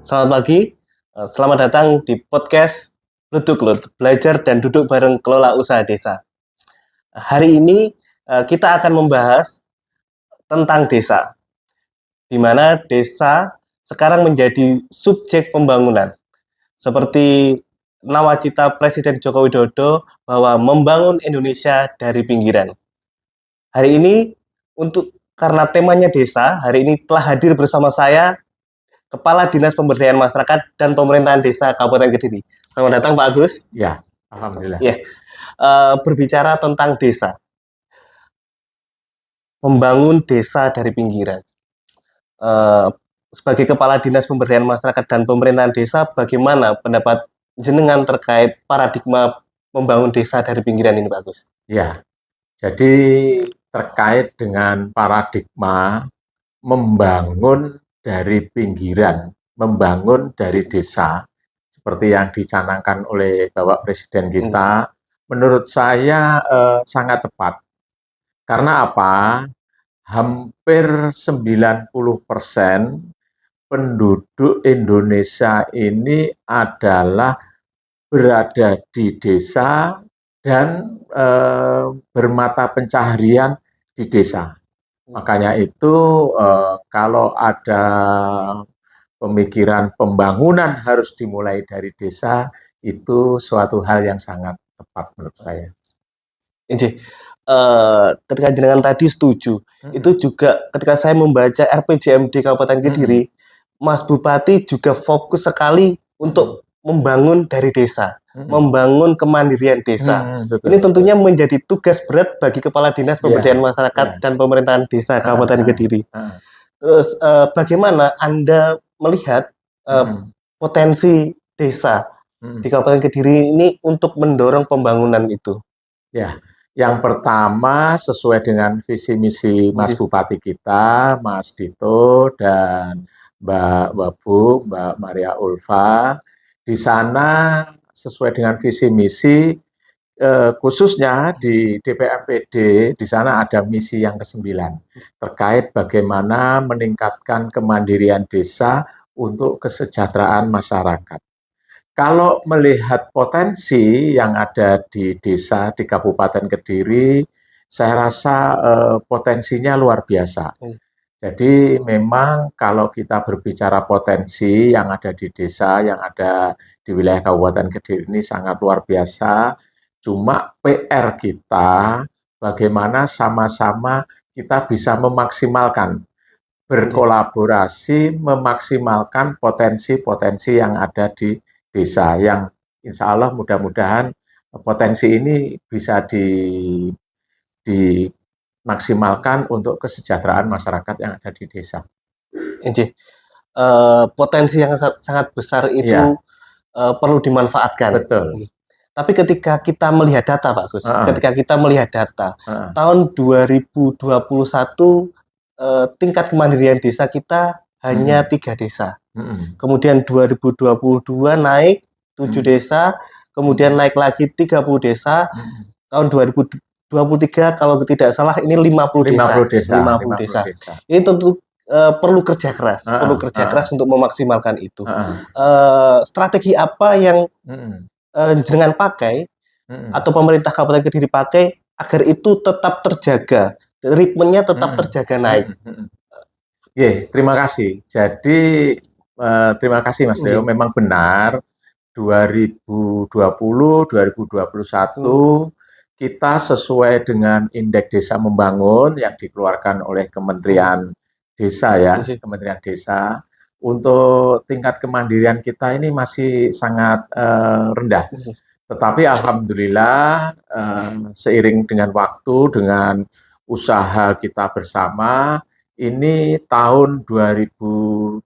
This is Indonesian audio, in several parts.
Selamat pagi, selamat datang di podcast Luduk Belajar dan Duduk Bareng Kelola Usaha Desa. Hari ini kita akan membahas tentang desa, di mana desa sekarang menjadi subjek pembangunan. Seperti nawacita Presiden Joko Widodo bahwa membangun Indonesia dari pinggiran. Hari ini karena temanya desa, hari ini telah hadir bersama saya Kepala Dinas Pemberdayaan Masyarakat dan Pemerintahan Desa Kabupaten Kediri. Selamat datang Pak Agus. Ya, alhamdulillah. Ya, berbicara tentang desa, membangun desa dari pinggiran. Sebagai Kepala Dinas Pemberdayaan Masyarakat dan Pemerintahan Desa, bagaimana pendapat jenengan terkait paradigma membangun desa dari pinggiran ini, Pak Agus? Ya, jadi terkait dengan paradigma membangun dari pinggiran, membangun dari desa, seperti yang dicanangkan oleh Bapak Presiden kita, menurut saya sangat tepat. Karena apa? Hampir 90% penduduk Indonesia ini adalah berada di desa dan bermata pencaharian di desa. Makanya itu kalau ada pemikiran pembangunan harus dimulai dari desa, itu suatu hal yang sangat tepat menurut saya. Ini ketika jenengan tadi setuju, itu juga ketika saya membaca RPJMD Kabupaten Kediri, Mas Bupati juga fokus sekali untuk membangun dari desa, membangun kemandirian desa. Ini tentunya menjadi tugas berat bagi Kepala Dinas Pemberdayaan Masyarakat dan Pemerintahan Desa Kabupaten Kediri. Terus bagaimana Anda melihat potensi desa di Kabupaten Kediri ini untuk mendorong pembangunan itu? Ya, yang pertama sesuai dengan visi misi Mas Bupati kita, Mas Dito dan Mbak Maria Ulfa, di sana sesuai dengan visi misi khususnya di DPMPD, di sana ada misi yang ke-9 terkait bagaimana meningkatkan kemandirian desa untuk kesejahteraan masyarakat. Kalau melihat potensi yang ada di desa di Kabupaten Kediri, saya rasa potensinya luar biasa. Jadi memang kalau kita berbicara potensi yang ada di desa, yang ada di wilayah Kabupaten Kediri ini sangat luar biasa. Cuma PR kita bagaimana sama-sama kita bisa memaksimalkan, berkolaborasi, memaksimalkan potensi-potensi yang ada di desa, yang insya Allah mudah-mudahan potensi ini bisa dimaksimalkan untuk kesejahteraan masyarakat yang ada di desa. Potensi yang sangat besar itu perlu dimanfaatkan. Betul. Tapi ketika kita melihat data, Pak Gus, ketika kita melihat data, tahun 2021 tingkat kemandirian desa kita hanya 3 desa. Kemudian 2022 naik 7 desa, kemudian naik lagi 30 desa. Tahun 2023 kalau tidak salah ini 50 desa. Ini tentu perlu kerja keras, untuk memaksimalkan itu. Strategi apa yang jenengan pakai atau pemerintah Kabupaten Kediri pakai agar itu tetap terjaga, ritmenya tetap terjaga naik? Terima kasih. Jadi terima kasih Mas Leo, memang benar 2020-2021 kita sesuai dengan indeks desa membangun yang dikeluarkan oleh Kementerian Desa Kementerian Desa, untuk tingkat kemandirian kita ini masih sangat rendah. Tetapi alhamdulillah seiring dengan waktu, dengan usaha kita bersama, ini tahun 2022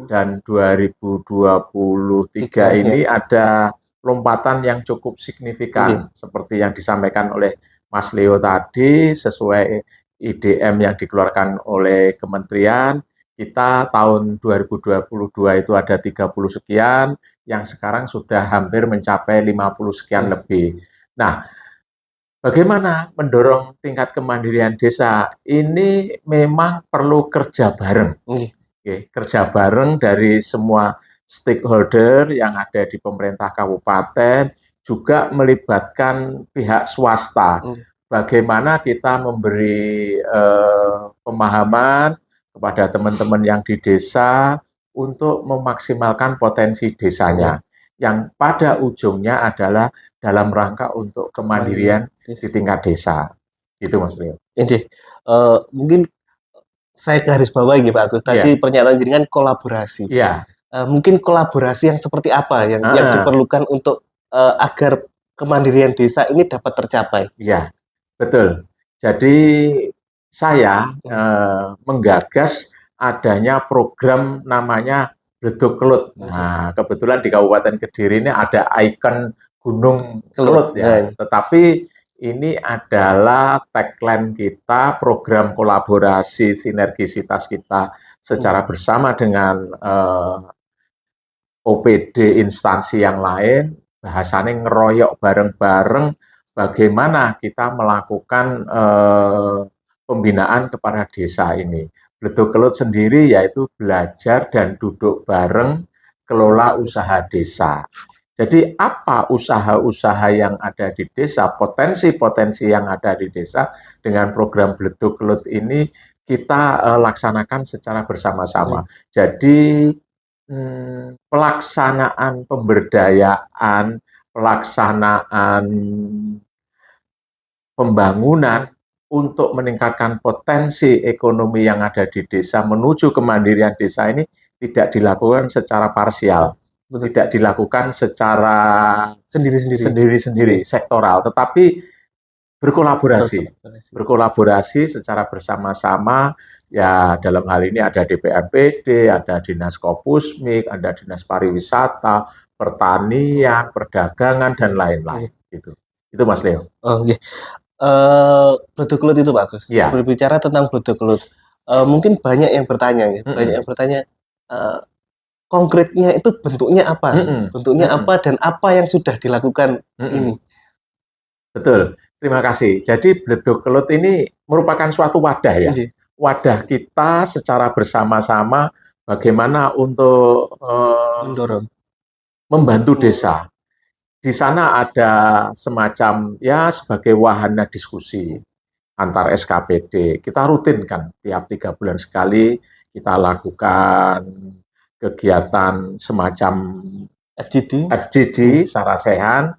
dan 2023 ini ada lompatan yang cukup signifikan, seperti yang disampaikan oleh Mas Leo tadi, sesuai IDM yang dikeluarkan oleh kementerian, kita tahun 2022 itu ada 30 sekian, yang sekarang sudah hampir mencapai 50 sekian lebih. Nah, bagaimana mendorong tingkat kemandirian desa? Ini memang perlu kerja bareng. kerja bareng dari semua stakeholder yang ada di pemerintah kabupaten, juga melibatkan pihak swasta. Bagaimana kita memberi pemahaman kepada teman-teman yang di desa untuk memaksimalkan potensi desanya, yang pada ujungnya adalah dalam rangka untuk kemandirian di tingkat desa. Itu Mas Leo. Ini mungkin saya garis bawahi Pak Agus. Tadi pernyataan jenengan kolaborasi. Iya. Mungkin kolaborasi yang seperti apa yang diperlukan untuk agar kemandirian desa ini dapat tercapai? Iya, betul. Jadi saya menggagas adanya program namanya Bledug Kelut. Nah, kebetulan di Kabupaten Kediri ini ada ikon Gunung Kelut ya. Tetapi ini adalah tagline kita, program kolaborasi sinergisitas kita secara bersama dengan OPD instansi yang lain. Bahasanya ngeroyok bareng-bareng bagaimana kita melakukan pembinaan kepada desa ini. Bledug Kelut sendiri yaitu belajar dan duduk bareng kelola usaha desa. Jadi apa usaha-usaha yang ada di desa, potensi-potensi yang ada di desa, dengan program Bledug Kelut ini kita laksanakan secara bersama-sama. Jadi pelaksanaan pemberdayaan, pelaksanaan pembangunan untuk meningkatkan potensi ekonomi yang ada di desa menuju kemandirian desa ini tidak dilakukan secara parsial, tidak dilakukan secara sendiri-sendiri, sektoral, tetapi berkolaborasi secara bersama-sama. Ya, dalam hal ini ada DPMPD, ada Dinas Kopusmik, ada Dinas Pariwisata, Pertanian, Perdagangan, dan lain-lain. Itu Mas Leo. Bledug Kelut itu Pak Agus. Ya. Berbicara tentang Bledug Kelut, mungkin banyak yang bertanya, konkretnya itu bentuknya apa? Bentuknya apa dan apa yang sudah dilakukan ini? Betul, terima kasih. Jadi Bledug Kelut ini merupakan suatu wadah ya. Wadah kita secara bersama-sama bagaimana untuk membantu desa. Di sana ada semacam ya sebagai wahana diskusi antar SKPD. Kita rutin kan tiap 3 bulan sekali kita lakukan kegiatan semacam FGD Sarasehan.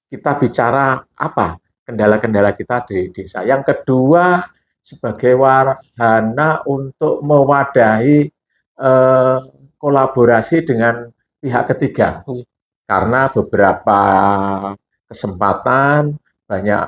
Kita bicara apa kendala-kendala kita di desa. Yang kedua sebagai wahana untuk mewadahi kolaborasi dengan pihak ketiga. Karena beberapa kesempatan banyak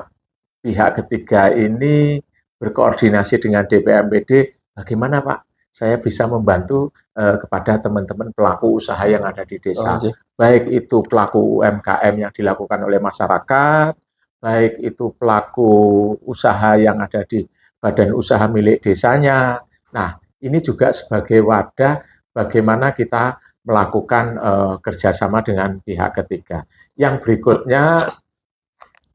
pihak ketiga ini berkoordinasi dengan DPMPD, bagaimana Pak saya bisa membantu kepada teman-teman pelaku usaha yang ada di desa. Baik itu pelaku UMKM yang dilakukan oleh masyarakat, baik itu pelaku usaha yang ada di badan usaha milik desanya. Nah, ini juga sebagai wadah bagaimana kita melakukan kerjasama dengan pihak ketiga. Yang berikutnya,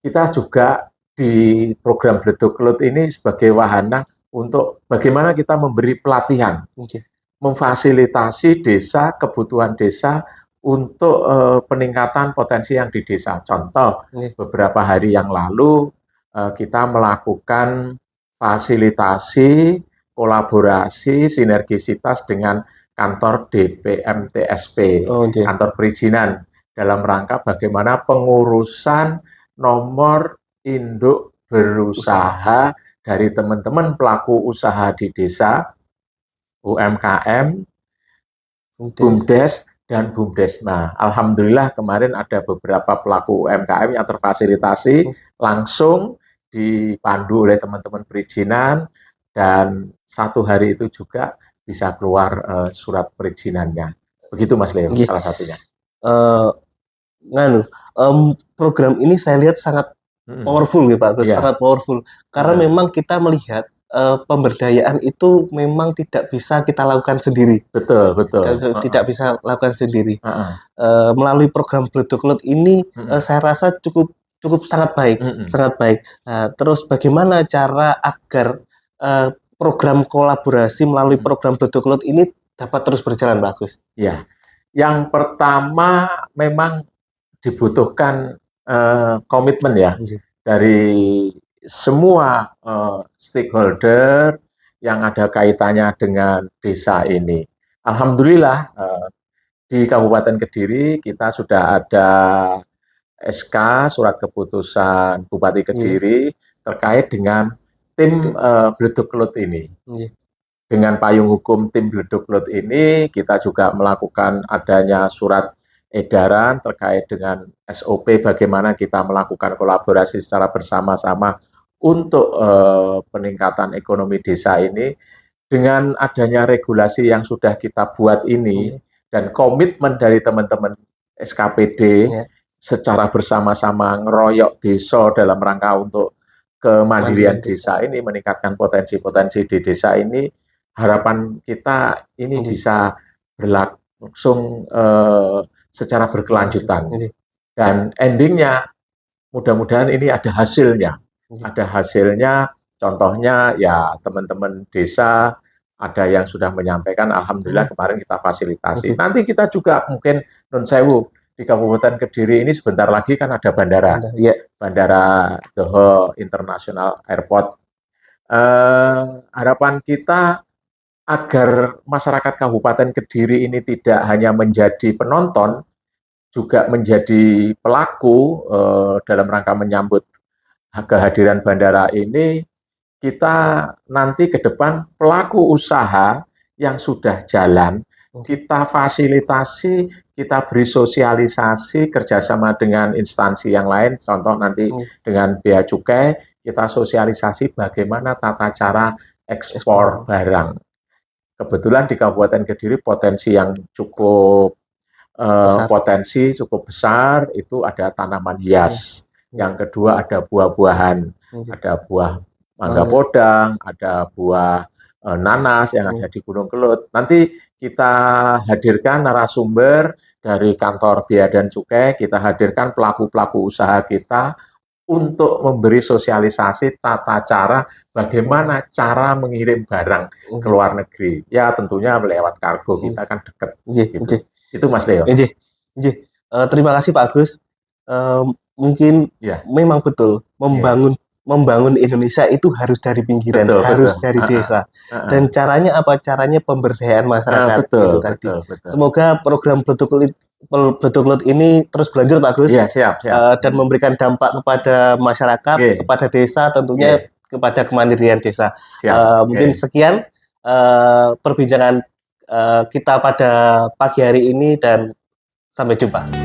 kita juga di program Bledug Kelut ini sebagai wahana untuk bagaimana kita memberi pelatihan, memfasilitasi desa, kebutuhan desa untuk peningkatan potensi yang di desa. Contoh, beberapa hari yang lalu kita melakukan fasilitasi, kolaborasi, sinergisitas dengan kantor DPMTSP, kantor perizinan, dalam rangka bagaimana pengurusan nomor induk berusaha dari teman-teman pelaku usaha di desa, UMKM, BUMDes, dan BUMDesma. Alhamdulillah kemarin ada beberapa pelaku UMKM yang terfasilitasi langsung dipandu oleh teman-teman perizinan, dan 1 hari itu juga bisa keluar surat perizinannya. Begitu Mas Leo, salah satunya. Program ini saya lihat sangat powerful ya Pak, sangat powerful. Karena memang kita melihat pemberdayaan itu memang tidak bisa kita lakukan sendiri. Betul. Tidak bisa lakukan sendiri. Melalui program Bledug Kelut ini saya rasa cukup sangat baik, sangat baik. Terus bagaimana cara agar program kolaborasi melalui program Bledug Kelut ini dapat terus berjalan, Pak Agus? Ya, yang pertama memang dibutuhkan komitmen ya Nggih. dari semua stakeholder yang ada kaitannya dengan desa ini. Alhamdulillah di Kabupaten Kediri kita sudah ada SK surat keputusan Bupati Nggih. Kediri terkait dengan tim Bledug Lut ini. Nggih. Dengan payung hukum tim Bledug Lut ini, kita juga melakukan adanya surat edaran terkait dengan SOP bagaimana kita melakukan kolaborasi secara bersama-sama untuk peningkatan ekonomi desa ini. Dengan adanya regulasi yang sudah kita buat ini dan komitmen dari teman-teman SKPD secara bersama-sama ngeroyok desa dalam rangka untuk kemandirian desa ini, meningkatkan potensi-potensi di desa ini, harapan kita ini bisa berlangsung secara berkelanjutan. Dan endingnya mudah-mudahan ini ada hasilnya. Ada hasilnya, contohnya ya teman-teman desa ada yang sudah menyampaikan, alhamdulillah kemarin kita fasilitasi. Nanti kita juga mungkin Nun Sewu di Kabupaten Kediri ini sebentar lagi kan ada bandara, Bandara Doho International Airport. Harapan kita agar masyarakat Kabupaten Kediri ini tidak hanya menjadi penonton, juga menjadi pelaku dalam rangka menyambut kehadiran bandara ini. Kita nanti ke depan pelaku usaha yang sudah jalan, kita fasilitasi, kita beri sosialisasi kerjasama dengan instansi yang lain, contoh nanti dengan Bea Cukai, kita sosialisasi bagaimana tata cara ekspor barang. Kebetulan di Kabupaten Kediri potensi yang cukup besar itu ada tanaman hias. Yang kedua ada buah-buahan, ada buah mangga podang, ada buah nanas yang ada di Gunung Kelut. Nanti kita hadirkan narasumber dari kantor Bea dan Cukai, kita hadirkan pelaku-pelaku usaha kita untuk memberi sosialisasi tata cara bagaimana cara mengirim barang ke luar negeri. Ya tentunya lewat kargo, kita kan dekat. Gitu. Itu Mas Leo. Terima kasih Pak Agus. Mungkin memang betul membangun Indonesia itu harus dari pinggiran, harus dari desa. Dan caranya apa? Caranya pemberdayaan masyarakat. Betul. Semoga program Bledug Lut ini terus berlanjut Pak Agus. Siap. Dan memberikan dampak kepada masyarakat, kepada desa, tentunya kepada kemandirian desa. Mungkin sekian perbincangan kita pada pagi hari ini dan sampai jumpa.